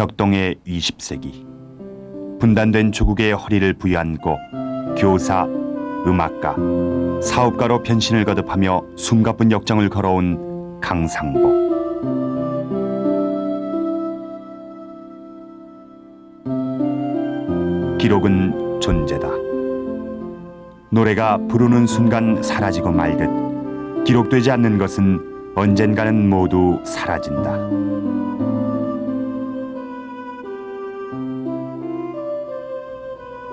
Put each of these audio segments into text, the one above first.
격동의 20세기. 분단된 조국의 허리를 부여안고 교사, 음악가, 사업가로 변신을 거듭하며 숨가쁜 역정을 걸어온 강상복. 기록은 존재다. 노래가 부르는 순간 사라지고 말듯 기록되지 않는 것은 언젠가는 모두 사라진다.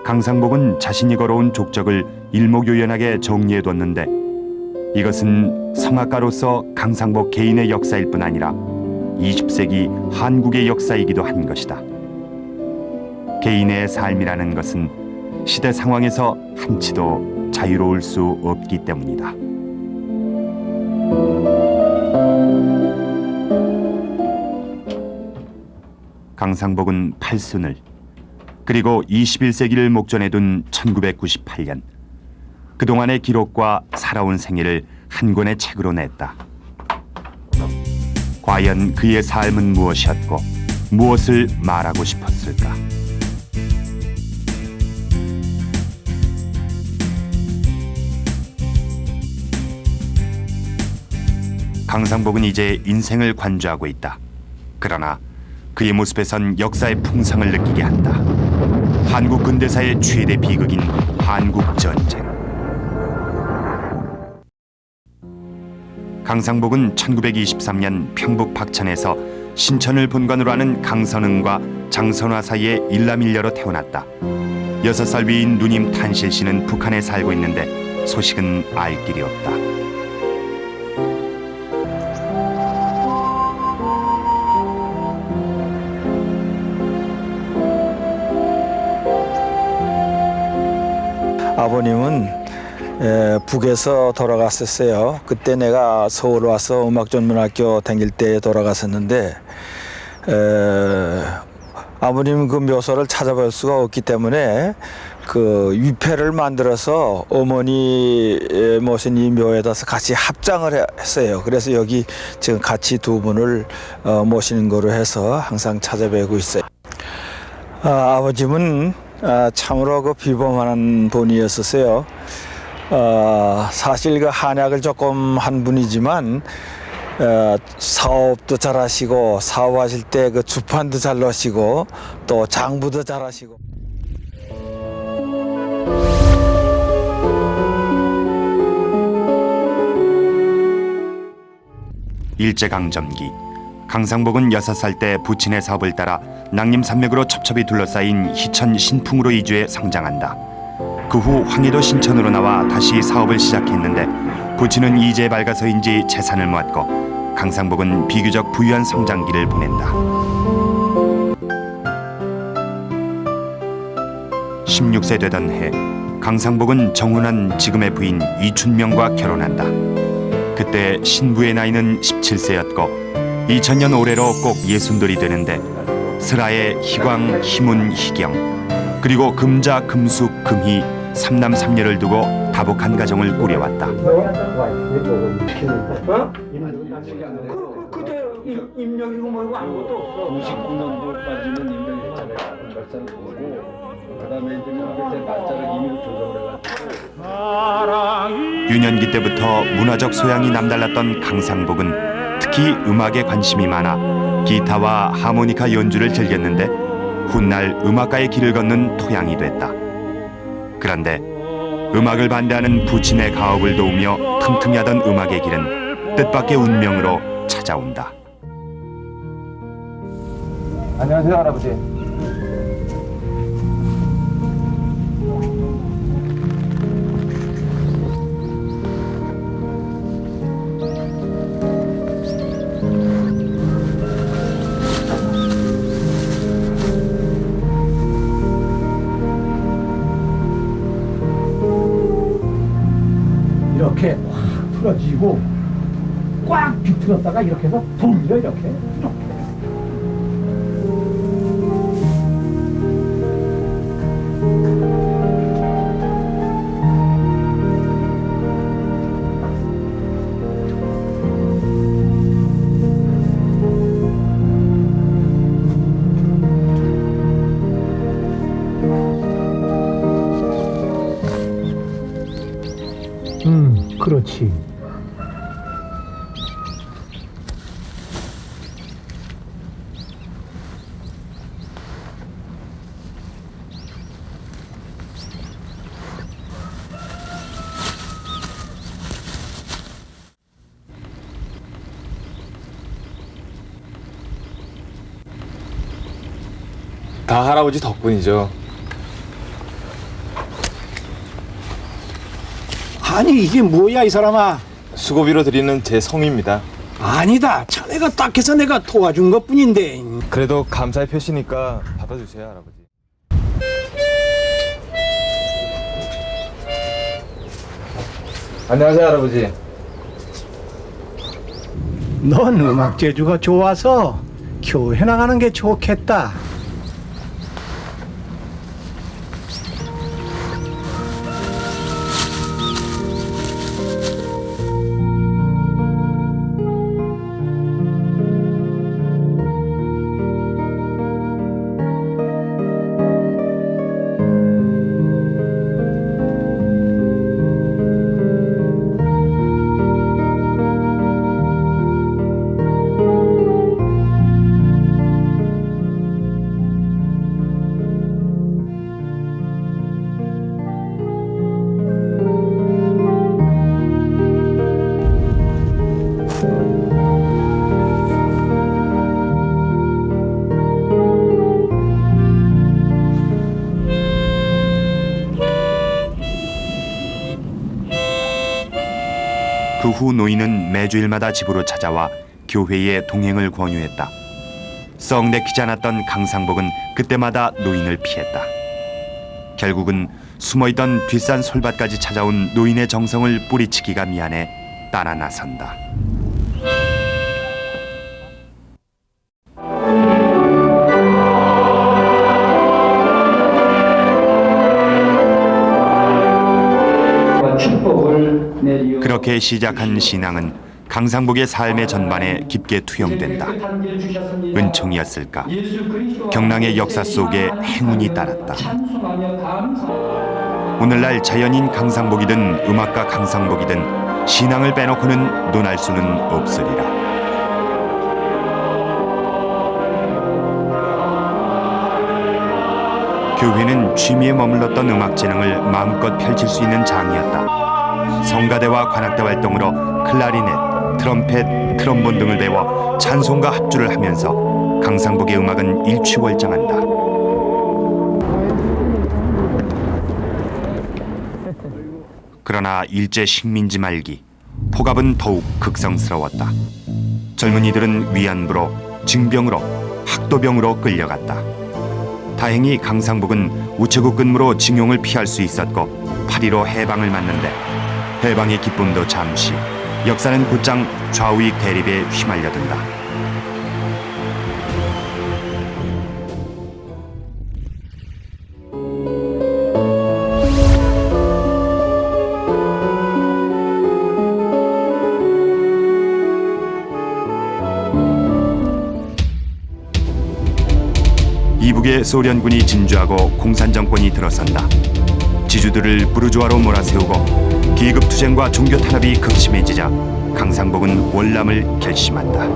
강상복은 자신이 걸어온 족적을 일목요연하게 정리해뒀는데 이것은 성악가로서 강상복 개인의 역사일 뿐 아니라 20세기 한국의 역사이기도 한 것이다. 개인의 삶이라는 것은 시대 상황에서 한치도 자유로울 수 없기 때문이다. 강상복은 팔순을 그리고 21세기를 목전에 둔 1998년 그동안의 기록과 살아온 생애를 한 권의 책으로 냈다. 과연 그의 삶은 무엇이었고 무엇을 말하고 싶었을까? 강상복은 이제 인생을 관주하고 있다. 그러나 그의 모습에선 역사의 풍상을 느끼게 한다. 한국 근대사의 최대 비극인 한국전쟁. 강상복은 1923년 평북 박천에서 신천을 본관으로 하는 강선응과 장선화 사이의 일남일녀로 태어났다. 6살 위인 누님 탄실 씨는 북한에 살고 있는데 소식은 알 길이 없다. 아버님은 북에서 돌아갔었어요. 그때 내가 서울 와서 음악전문학교 다닐 때 돌아갔었는데 아버님 그 묘소를 찾아볼 수가 없기 때문에 그 위패를 만들어서 어머니 모신 이 묘에다 같이 합장을 했어요. 그래서 여기 지금 같이 두 분을 모시는 거로 해서 항상 찾아뵈고 있어요. 아버님은 참으로 그 비범한 분이었었어요. 사실 그 한약을 조금 한 분이지만 사업도 잘하시고 사업하실 때 그 주판도 잘 넣으시고 또 장부도 잘하시고. 일제강점기 강상복은 6살 때 부친의 사업을 따라 낭림산맥으로 첩첩이 둘러싸인 희천 신풍으로 이주해 성장한다. 그 후 황해도 신천으로 나와 다시 사업을 시작했는데 부친은 이제에 밝아서인지 재산을 모았고 강상복은 비교적 부유한 성장기를 보낸다. 16세 되던 해 강상복은 정혼한 지금의 부인 이춘명과 결혼한다. 그때 신부의 나이는 17세였고 2000년 올해로 꼭 예순돌이 되는데 슬하의 희광, 희문, 희경 그리고 금자, 금숙, 금희 삼남 삼녀를 두고 다복한 가정을 꾸려왔다. 그때 임명이고 뭐고 아무것도 없어. 99년도까지는 임명했잖아요. 발사를 보고 그다음에 이제 그때 날짜를 임의로 조정을 해가지고. 유년기 때부터 문화적 소양이 남달랐던 강상복은 특히 음악에 관심이 많아 기타와 하모니카 연주를 즐겼는데 훗날 음악가의 길을 걷는 토양이 됐다. 그런데 음악을 반대하는 부친의 가업을 도우며 틈틈이 하던 음악의 길은 뜻밖의 운명으로 찾아온다. 안녕하세요, 할아버지. 이렇게 확 풀어지고 꽉 비틀었다가 이렇게 해서 돌려 이렇게. 그렇지. 다 할아버지 덕분이죠. 아니 이게 뭐야 이 사람아. 수고비로 드리는 제 성의입니다. 아니다. 자네가 딱해서 내가 도와준 것뿐인데. 그래도 감사의 표시니까 받아주세요, 할아버지. 안녕하세요, 할아버지. 넌 음악 재주가 좋아서 교회 나가는 게 좋겠다. 그 후 노인은 매주일마다 집으로 찾아와 교회에 동행을 권유했다. 썩 내키지 않았던 강상복은 그때마다 노인을 피했다. 결국은 숨어있던 뒷산 솔밭까지 찾아온 노인의 정성을 뿌리치기가 미안해 따라 나선다. 그렇게 시작한 신앙은 강상복의 삶의 전반에 깊게 투영된다. 은총이었을까? 경랑의 역사 속에 행운이 따랐다. 오늘날 자연인 강상복이든 음악가 강상복이든 신앙을 빼놓고는 논할 수는 없으리라. 교회는 취미에 머물렀던 음악 재능을 마음껏 펼칠 수 있는 장이었다. 성가대와 관악대 활동으로 클라리넷, 트럼펫, 트럼본 등을 배워 찬송가 합주를 하면서 강상복의 음악은 일취월장한다. 그러나 일제 식민지 말기, 폭압은 더욱 극성스러웠다. 젊은이들은 위안부로, 징병으로, 학도병으로 끌려갔다. 다행히 강상복은 우체국 근무로 징용을 피할 수 있었고 8.15 해방을 맞는데 해방의 기쁨도 잠시, 역사는 곧장 좌우익 대립에 휘말려든다. 이북에 소련군이 진주하고 공산정권이 들어선다. 지주들을 부르주아로 몰아세우고 기급투쟁과 종교 탄압이 극심해지자 강상복은 월남을 결심한다.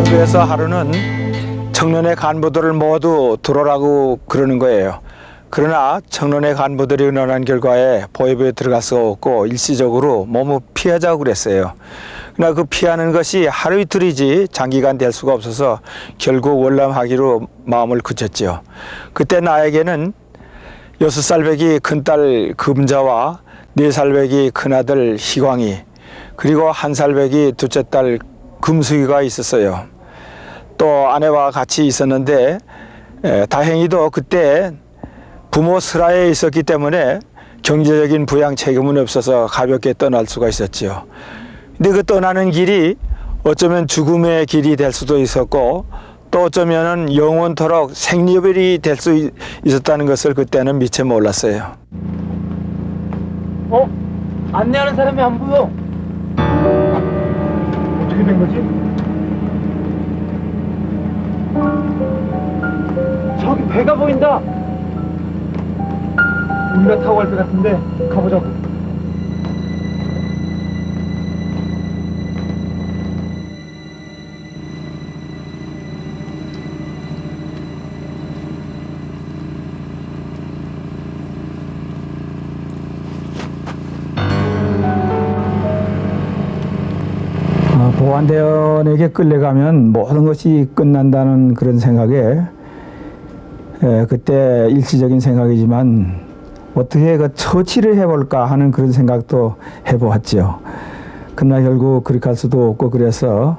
그래서 하루는 청년의 간부들을 모두 들어오라고 그러는 거예요. 그러나 청년의 간부들이 의논한 결과에 보위부에 들어갈 수가 없고 일시적으로 몸을 피하자고 그랬어요. 그러나 그 피하는 것이 하루 이틀이지 장기간 될 수가 없어서 결국 월남하기로 마음을 굳혔죠. 그때 나에게는 6살배기 큰딸 금자와 4살배기 큰아들 희광이, 그리고 1살배기 둘째 딸 금숙이가 있었어요. 또 아내와 같이 있었는데 다행히도 그때 부모 슬하에 있었기 때문에 경제적인 부양 책임은 없어서 가볍게 떠날 수가 있었죠. 근데 그 떠나는 길이 어쩌면 죽음의 길이 될 수도 있었고 또 어쩌면은 영원토록 생리별이 될 수 있었다는 것을 그때는 미처 몰랐어요. 안내하는 사람이 안 보여. 어떻게 된 거지? 저기 배가 보인다. 우리가 타고 갈 것 같은데 가보자고. 보안대원에게 끌려가면 모든 것이 끝난다는 그런 생각에 그때 일시적인 생각이지만 어떻게 그 처치를 해볼까 하는 그런 생각도 해보았죠. 그러나 결국 그렇게 할 수도 없고 그래서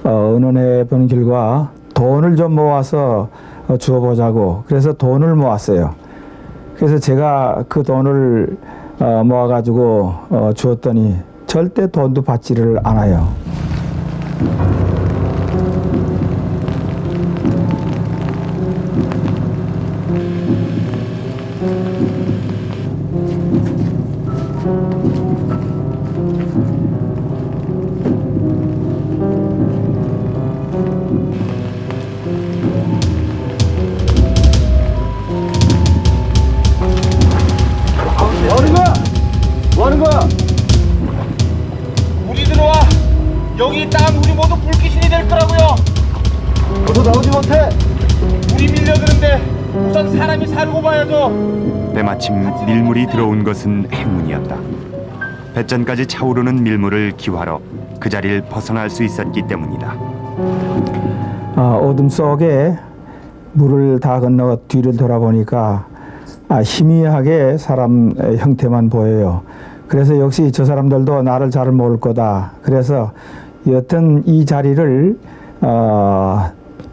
의논해 본 결과 돈을 좀 모아서 주어보자고 그래서 돈을 모았어요. 그래서 제가 그 돈을 모아가지고 주었더니 절대 돈도 받지를 않아요. 뭐 하는 거야? 우리 들어와. 여기 있다간 우리 모두 불귀신이 될 거라고요. 너도 나오지 못해. 우리 밀려드는데 우선 사람이 살고 봐야죠. 때마침 밀물이 들어온 것은 행운이었다. 뱃잔까지 차오르는 밀물을 기화로 그 자리를 벗어날 수 있었기 때문이다. 어둠 속에 물을 다 건너 뒤를 돌아보니까 희미하게 사람 형태만 보여요. 그래서 역시 저 사람들도 나를 잘 모를 거다. 그래서 여튼 이 자리를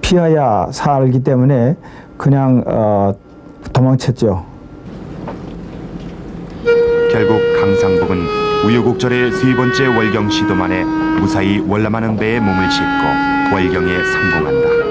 피해야 살기 때문에 그냥 도망쳤죠. 결국 강상복은 우여곡절의 세 번째 월경 시도만에 무사히 월남하는 배에 몸을 싣고 월경에 성공한다.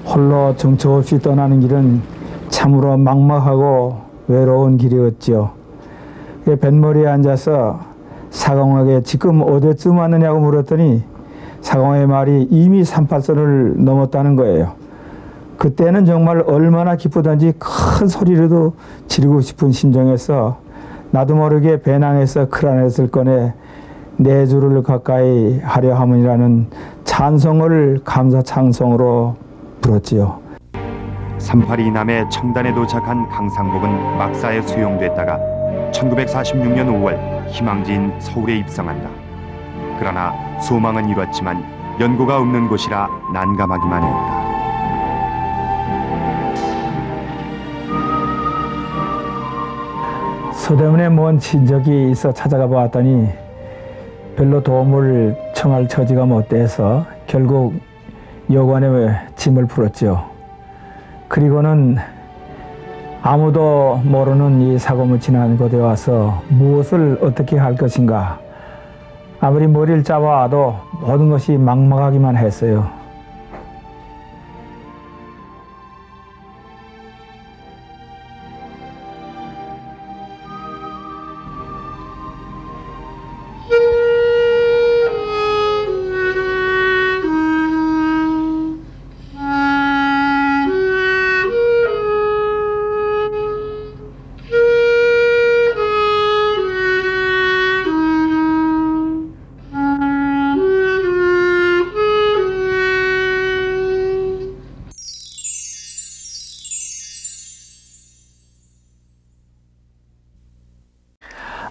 홀로 정처 없이 떠나는 길은 참으로 막막하고 외로운 길이었죠. 뱃머리에 앉아서 사공에게 지금 어디쯤 왔느냐고 물었더니 사공의 말이 이미 38선을 넘었다는 거예요. 그때는 정말 얼마나 기쁘던지 큰 소리로도 지르고 싶은 심정에서 나도 모르게 배낭에서 크라넷을 꺼내 4줄을 가까이 하려 함이라는 찬송을 감사 찬송으로 불었지요. 382남의 청단에 도착한 강상복은 막사에 수용됐다가 1946년 5월 희망지인 서울에 입성한다. 그러나 소망은 이뤘지만 연고가 없는 곳이라 난감하기만 했다. 서대문에 먼 친척이 있어 찾아가 보았더니 별로 도움을 청할 처지가 못 돼서 결국 여관에 짐을 풀었죠. 그리고는 아무도 모르는 이 사고물 지난 곳에 와서 무엇을 어떻게 할 것인가. 아무리 머리를 잡아와도 모든 것이 막막하기만 했어요.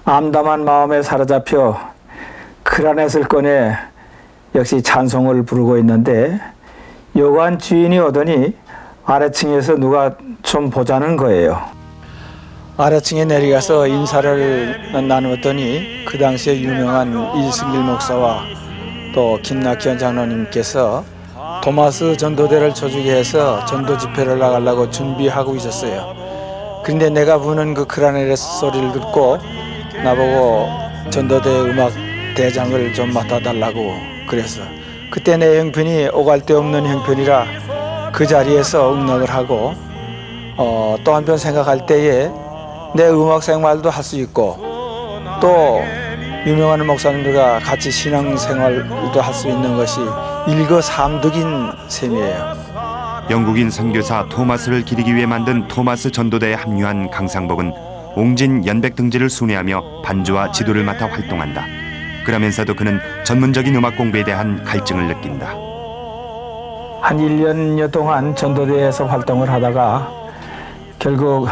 암담한 마음에 사로잡혀 크라넷을 꺼내 역시 찬송을 부르고 있는데 여관 주인이 오더니 아래층에서 누가 좀 보자는 거예요. 아래층에 내려가서 인사를 나누었더니 그 당시에 유명한 이승길 목사와 또 김낙현 장로님께서 토마스 전도대를 초주게 해서 전도 집회를 나가려고 준비하고 있었어요. 그런데 내가 부는 그 크라네레 소리를 듣고 나보고 전도대 음악 대장을 좀 맡아달라고 그래서 그때 내 형편이 오갈 데 없는 형편이라 그 자리에서 응낙을 하고 또 한편 생각할 때에 내 음악 생활도 할 수 있고 또 유명한 목사님들과 같이 신앙생활도 할 수 있는 것이 일거삼득인 셈이에요. 영국인 선교사 토마스를 기리기 위해 만든 토마스 전도대에 합류한 강상복은 옹진 연백 등지를 순회하며 반주와 지도를 맡아 활동한다. 그러면서도 그는 전문적인 음악 공부에 대한 갈증을 느낀다. 한 1년여 동안 전도대에서 활동을 하다가 결국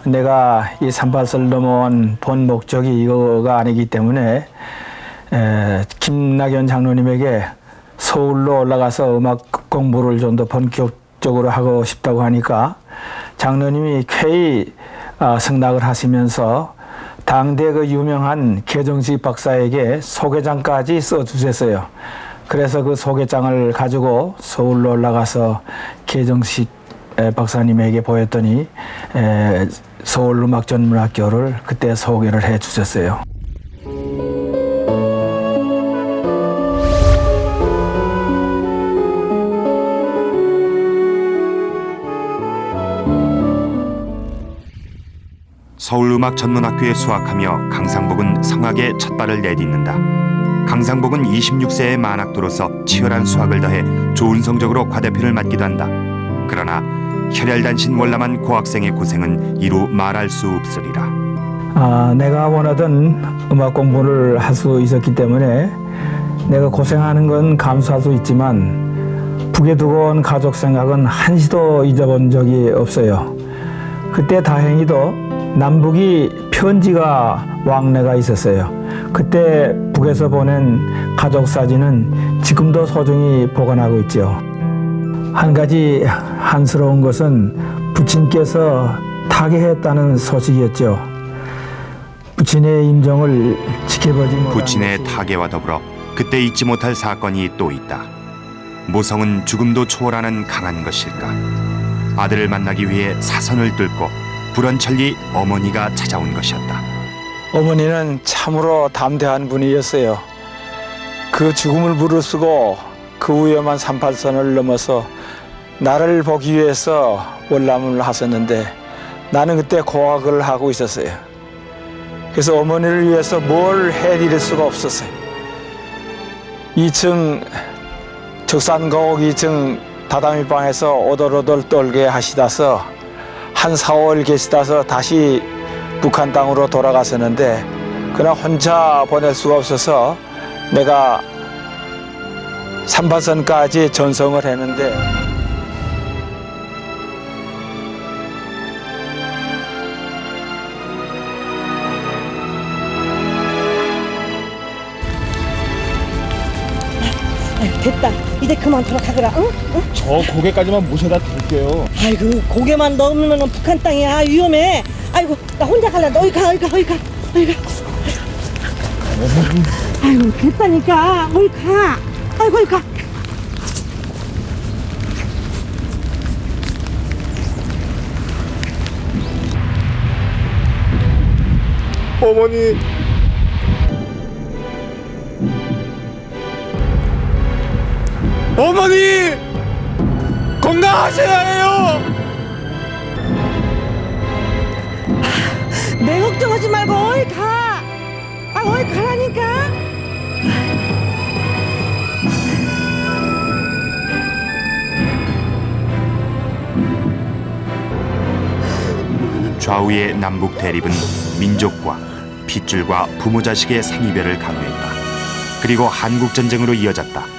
내가 이 38선을 넘어온 본 목적이 이거가 아니기 때문에 김낙현 장로님에게 서울로 올라가서 음악 공부를 좀 더 본격적으로 하고 싶다고 하니까 장로님이 쾌히 승낙을 하시면서 당대 그 유명한 개정식 박사에게 소개장까지 써주셨어요. 그래서 그 소개장을 가지고 서울로 올라가서 개정식 박사님에게 보였더니 서울음악전문학교를 그때 소개를 해 주셨어요. 서울음악전문학교에 수학하며 강상복은 성악에 첫 발을 내딛는다. 강상복은 26세의 만학도로서 치열한 수학을 더해 좋은 성적으로 과대표를 맡기도 한다. 그러나 혈혈단신 월남한 고학생의 고생은 이루 말할 수 없으리라. 내가 원하던 음악 공부를 할 수 있었기 때문에 내가 고생하는 건 감수할 수 있지만 북에 두고 온 가족 생각은 한시도 잊어본 적이 없어요. 그때 다행히도 남북이 편지가 왕래가 있었어요. 그때 북에서 보낸 가족 사진은 지금도 소중히 보관하고 있죠. 한 가지 한스러운 것은 부친께서 타계했다는 소식이었죠. 부친의 임종을 지켜보지 못한 부친의 타계와 더불어 그때 잊지 못할 사건이 또 있다. 모성은 죽음도 초월하는 강한 것일까? 아들을 만나기 위해 사선을 뚫고 불원천리 어머니가 찾아온 것이었다. 어머니는 참으로 담대한 분이었어요. 그 죽음을 무릅쓰고 그 위험한 38선을 넘어서 나를 보기 위해서 월남을 하셨는데 나는 그때 고학을 하고 있었어요. 그래서 어머니를 위해서 뭘 해드릴 수가 없었어요. 2층 적산거옥 2층 다다미방에서 오돌오돌 떨게 하시다서 한 4월 계시다서 다시 북한 땅으로 돌아가셨는데 그냥 혼자 보낼 수가 없어서 내가 38선까지 전성을 했는데 아유, 됐다. 이제 그만 돌아가거라. 응? 응? 저 고개까지만 모셔다 드릴게요. 아이고 고개만 넘으면 북한 땅이야. 위험해. 아이고 나 혼자 갈라. 너희 가. 아이고 됐다니까. 어이 가. 아이고 가. 어머니. 어머니! 건강하셔야 해요! 내 걱정하지 말고 어이 가. 어이 가라니까. 좌우의 남북 대립은 민족과 핏줄과 부모 자식의 생이별을 강요했다. 그리고 한국전쟁으로 이어졌다.